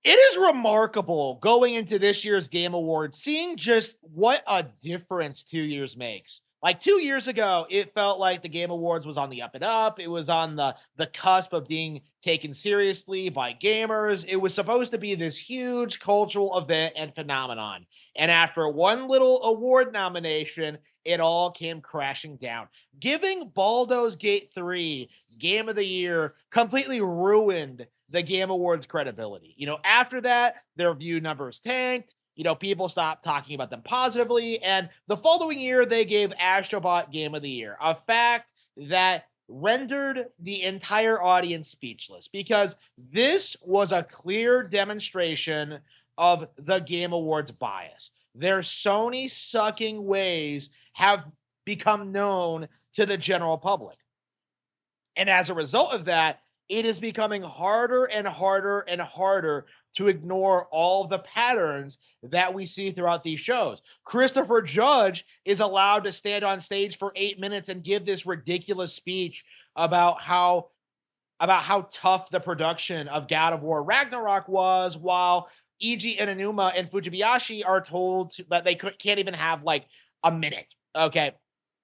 It is remarkable going into this year's Game Awards, seeing just what a difference 2 years makes. Like 2 years ago, it felt like the Game Awards was on the up and up. It was on the cusp of being taken seriously by gamers. It was supposed to be this huge cultural event and phenomenon. And after one little award nomination, it all came crashing down. Giving Baldur's Gate 3 Game of the Year completely ruined the Game Awards credibility. After that, their view numbers tanked. People stopped talking about them positively. And the following year, they gave Astrobot Game of the Year, a fact that rendered the entire audience speechless because this was a clear demonstration of the Game Awards bias. Their Sony sucking ways have become known to the general public. And as a result of that, it is becoming harder and harder and harder to ignore all of the patterns that we see throughout these shows. Christopher Judge is allowed to stand on stage for 8 minutes and give this ridiculous speech about how tough the production of God of War Ragnarok was, while Eiji Inanuma and Fujibayashi are told that they can't even have like a minute. Okay,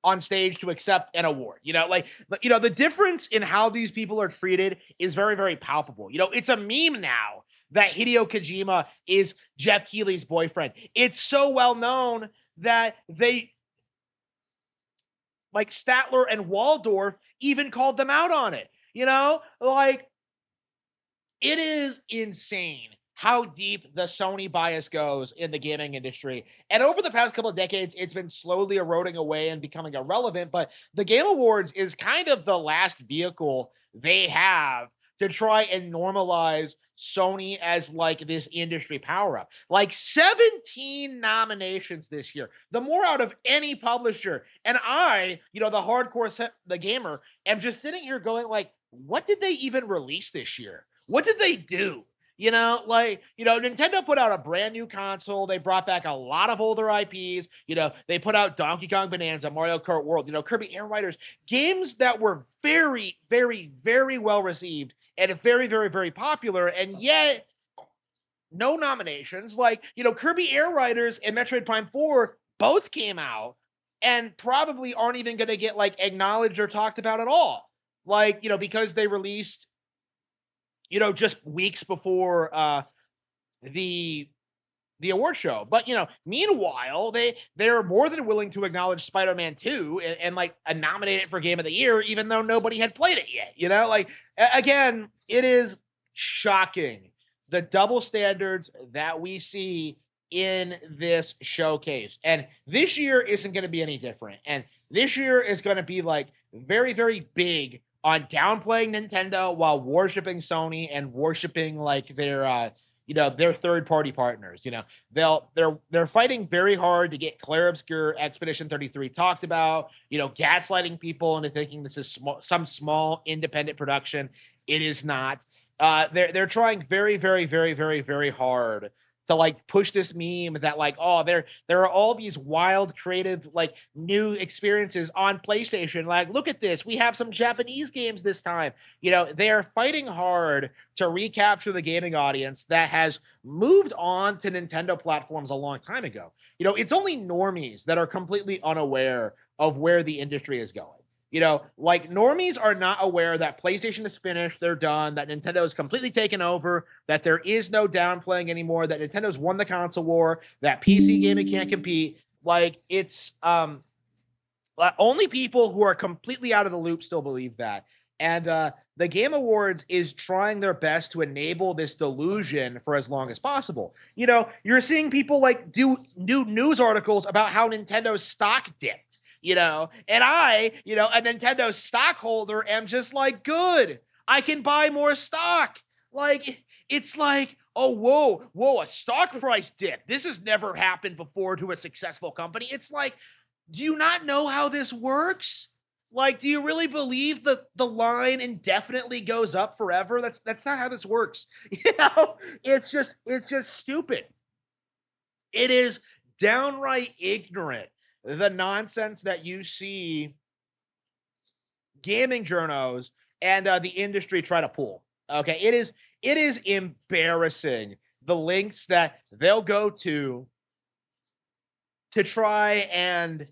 on stage to accept an award. The difference in how these people are treated is very, very palpable. It's a meme now that Hideo Kojima is Jeff Keighley's boyfriend. It's so well known that they, like Statler and Waldorf, even called them out on it. It is insane how deep the Sony bias goes in the gaming industry. And over the past couple of decades, it's been slowly eroding away and becoming irrelevant. But the Game Awards is kind of the last vehicle they have to try and normalize Sony as like this industry power up. Like 17 nominations this year, the more out of any publisher. And I, the gamer, am just sitting here going like, what did they even release this year? What did they do? Nintendo put out a brand new console. They brought back a lot of older IPs. They put out Donkey Kong Bonanza, Mario Kart World, Kirby Air Riders, games that were very, very, very well received and very, very, very popular. And yet, no nominations. Kirby Air Riders and Metroid Prime 4 both came out and probably aren't even going to get acknowledged or talked about at all. Because they released just weeks before the award show. But meanwhile, they're more than willing to acknowledge Spider-Man 2 and nominate it for Game of the Year, even though nobody had played it yet. Again, it is shocking the double standards that we see in this showcase. And this year isn't going to be any different. And this year is going to be very, very big on downplaying Nintendo while worshiping Sony and worshiping their third-party partners. They're fighting very hard to get Clair Obscur Expedition 33 talked about. Gaslighting people into thinking this is some small independent production. It is not. They're trying very, very, very, very, very hard to push this meme that there are all these wild, creative, new experiences on PlayStation. Look at this. We have some Japanese games this time. They are fighting hard to recapture the gaming audience that has moved on to Nintendo platforms a long time ago. It's only normies that are completely unaware of where the industry is going. Normies are not aware that PlayStation is finished, they're done, that Nintendo is completely taken over, that there is no downplaying anymore, that Nintendo's won the console war, that PC gaming can't compete. It's only people who are completely out of the loop still believe that. And the Game Awards is trying their best to enable this delusion for as long as possible. You're seeing people do new news articles about how Nintendo's stock dipped. And I, a Nintendo stockholder, am just good. I can buy more stock. It's oh, whoa, a stock price dip. This has never happened before to a successful company. It's do you not know how this works? Do you really believe that the line indefinitely goes up forever? That's not how this works. It's just stupid. It is downright ignorant, the nonsense that you see gaming journos and the industry try to pull. Okay, it is embarrassing the lengths that they'll go to try and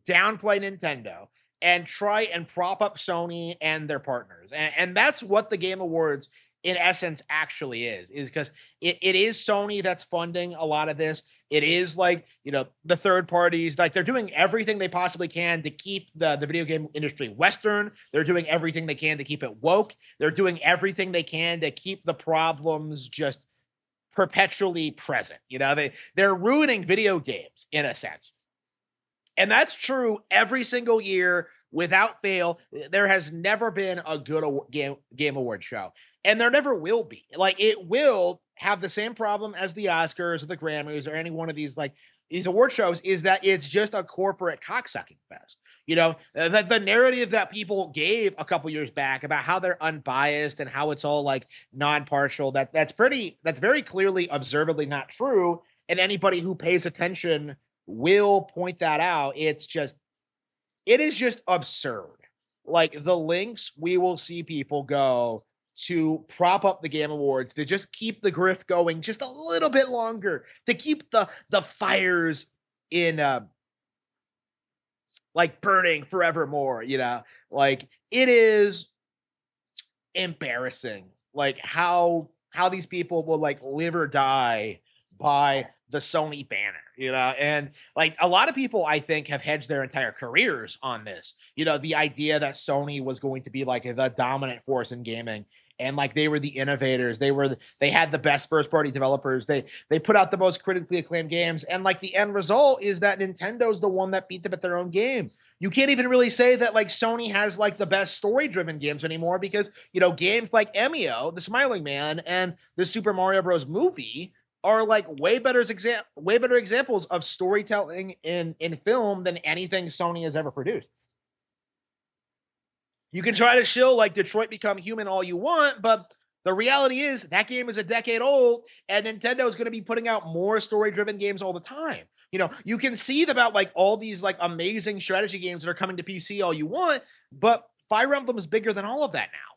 downplay Nintendo and try and prop up Sony and their partners. And that's what the Game Awards in essence actually is because it is Sony that's funding a lot of this. It is like, the third parties, like they're doing everything they possibly can to keep the video game industry Western. They're doing everything they can to keep it woke. They're doing everything they can to keep the problems just perpetually present. They're ruining video games in a sense. And that's true every single year without fail. There has never been a good game award show. And there never will be. Like, it will have the same problem as the Oscars or the Grammys or any one of these award shows, is that it's just a corporate cocksucking fest. The narrative that people gave a couple years back about how they're unbiased and how it's all like non-partial, that's very clearly observably not true. And anybody who pays attention will point that out. It is just absurd. Like, the lengths we will see people go to prop up the Game Awards, to just keep the grift going just a little bit longer, to keep the fires in like burning forevermore. Like, it is embarrassing, like how these people will like live or die by the Sony banner, and like a lot of people, I think, have hedged their entire careers on this. The idea that Sony was going to be like the dominant force in gaming, and like they were the innovators, they had the best first party developers, they put out the most critically acclaimed games, and like the end result is that Nintendo's the one that beat them at their own game. You can't even really say that like Sony has like the best story driven games anymore, because games like Emio, the Smiling Man, and the Super Mario Bros. Movie are like way better examples of storytelling in film than anything Sony has ever produced. You can try to shill like Detroit Become Human all you want, but the reality is that game is a decade old, and Nintendo is going to be putting out more story-driven games all the time. You can see about like all these like amazing strategy games that are coming to PC all you want, but Fire Emblem is bigger than all of that now.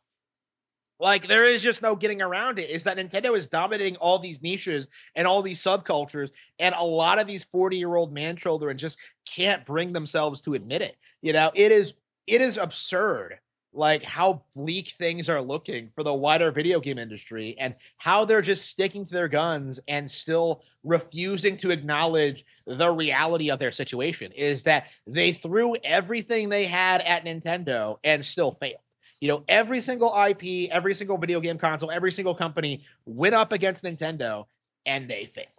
Like, there is just no getting around it, is that Nintendo is dominating all these niches and all these subcultures, and a lot of these 40-year-old man-children just can't bring themselves to admit it. It is absurd, like, how bleak things are looking for the wider video game industry, and how they're just sticking to their guns and still refusing to acknowledge the reality of their situation, is that they threw everything they had at Nintendo and still failed. Every single IP, every single video game console, every single company went up against Nintendo, and they failed.